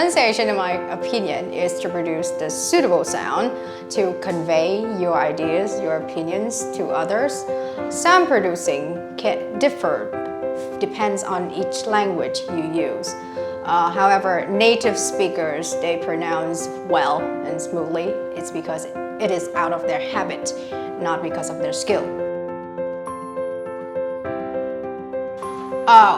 pronunciation, in my opinion, is to produce the suitable sound to convey your ideas, your opinions to others. Sound producing can differ, depends on each language you use. However, native speakers, they pronounce well and smoothly. It's because it is out of their habit, not because of their skill.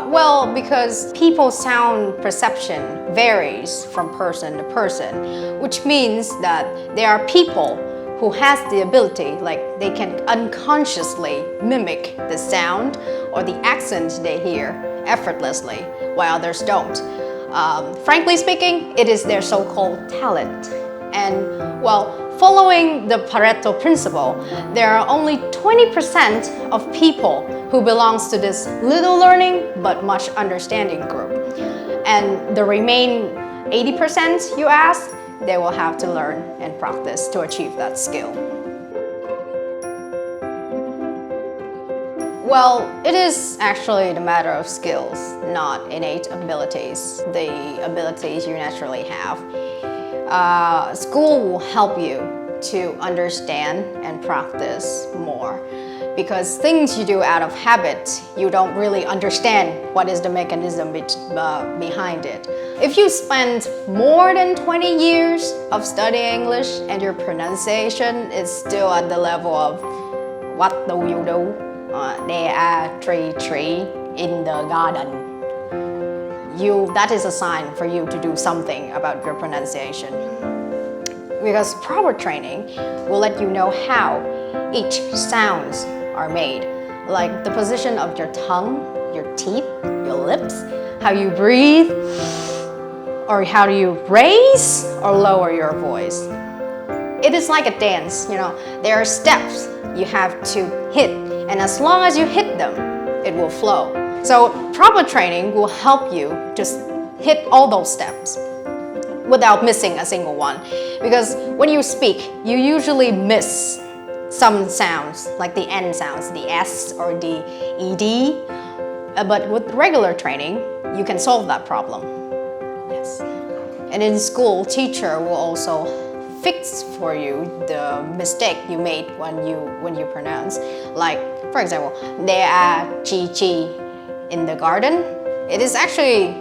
Well, because people's sound perception varies from person to person, which means that there are people who has the ability, like they can unconsciously mimic the sound or the accent they hear effortlessly, while others don't. Frankly speaking, it is their so-called talent. And well, following the Pareto principle, there are only 20% of people who belongs to this little learning but much understanding group. And the remaining 80% you ask, they will have to learn and practice to achieve that skill. Well, it is actually the matter of skills, not innate abilities, the abilities you naturally have. School will help you to understand and practice more, because things you do out of habit, you don't really understand what is the mechanism behind it. If you spend more than 20 years of studying English and your pronunciation is still at the level of what do you do? There are tree in the garden. That is a sign for you to do something about your pronunciation. Because proper training will let you know how each sounds are made, like the position of your tongue, your teeth, your lips, how you breathe, or how do you raise or lower your voice. It is like a dance, there are steps you have to hit, and as long as you hit them, it will flow. So proper training will help you just hit all those steps without missing a single one. Because when you speak, you usually miss some sounds, like the N sounds, the S or the ED. But with regular training, you can solve that problem. Yes. And in school, teacher will also fix for you the mistake you made when you pronounce. Like, for example, there are chi in the garden. It is actually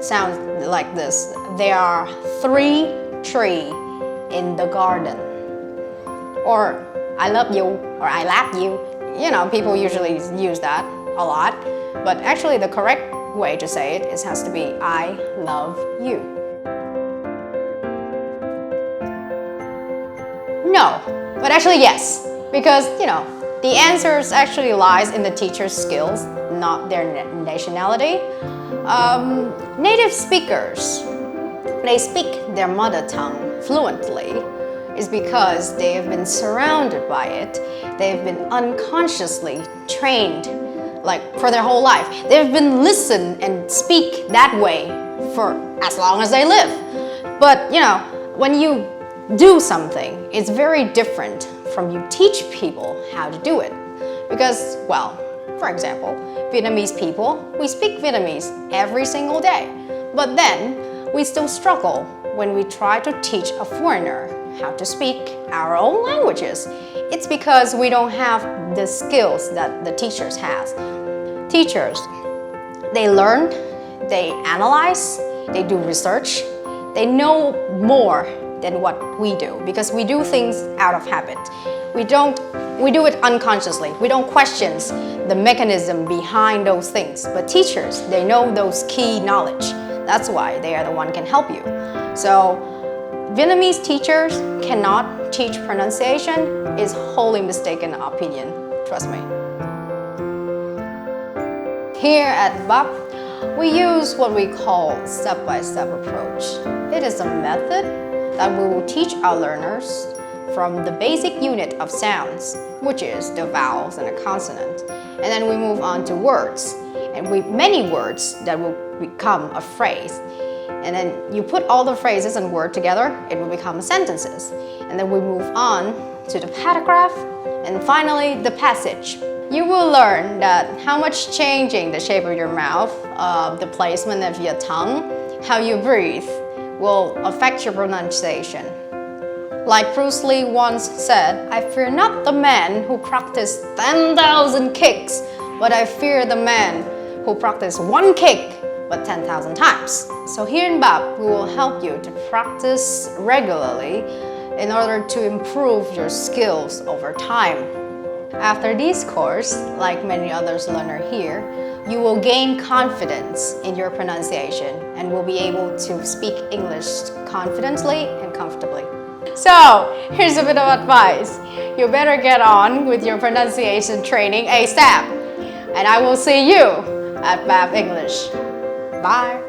sounds like this. There are 3 trees in the garden. Or I love you, or I love you. People usually use that a lot. But actually the correct way to say it has to be I love you. No, but actually yes. Because, the answers actually lies in the teacher's skills, not their nationality. Native speakers, they speak their mother tongue fluently is because they have been surrounded by it. They've been unconsciously trained, like for their whole life. They've been listened and speak that way for as long as they live. But when you do something, it's very different from you teach people how to do it. Because, well, for example, Vietnamese people, we speak Vietnamese every single day. But then, we still struggle when we try to teach a foreigner how to speak our own languages. It's because we don't have the skills that the teachers has. Teachers, they learn, they analyze, they do research, they know more than what we do, because we do things out of habit. We do it unconsciously. We don't question the mechanism behind those things. But teachers, they know those key knowledge. That's why they are the one can help you. So Vietnamese teachers cannot teach pronunciation is wholly mistaken opinion. Trust me. Here at VAP, we use what we call step-by-step approach. It is a method that we will teach our learners from the basic unit of sounds, which is the vowels and the consonant. And then we move on to words, and many words that will become a phrase. And then you put all the phrases and words together, it will become sentences. And then we move on to the paragraph, and finally the passage. You will learn that how much changing the shape of your mouth, the placement of your tongue, how you breathe will affect your pronunciation. Like Bruce Lee once said, I fear not the man who practiced 10,000 kicks, but I fear the man who practiced one kick but 10,000 times. So here in BAP, we will help you to practice regularly in order to improve your skills over time. After this course, like many others learner here, you will gain confidence in your pronunciation and will be able to speak English confidently and comfortably. So, here's a bit of advice. You better get on with your pronunciation training ASAP. And I will see you at BAP English. Bye!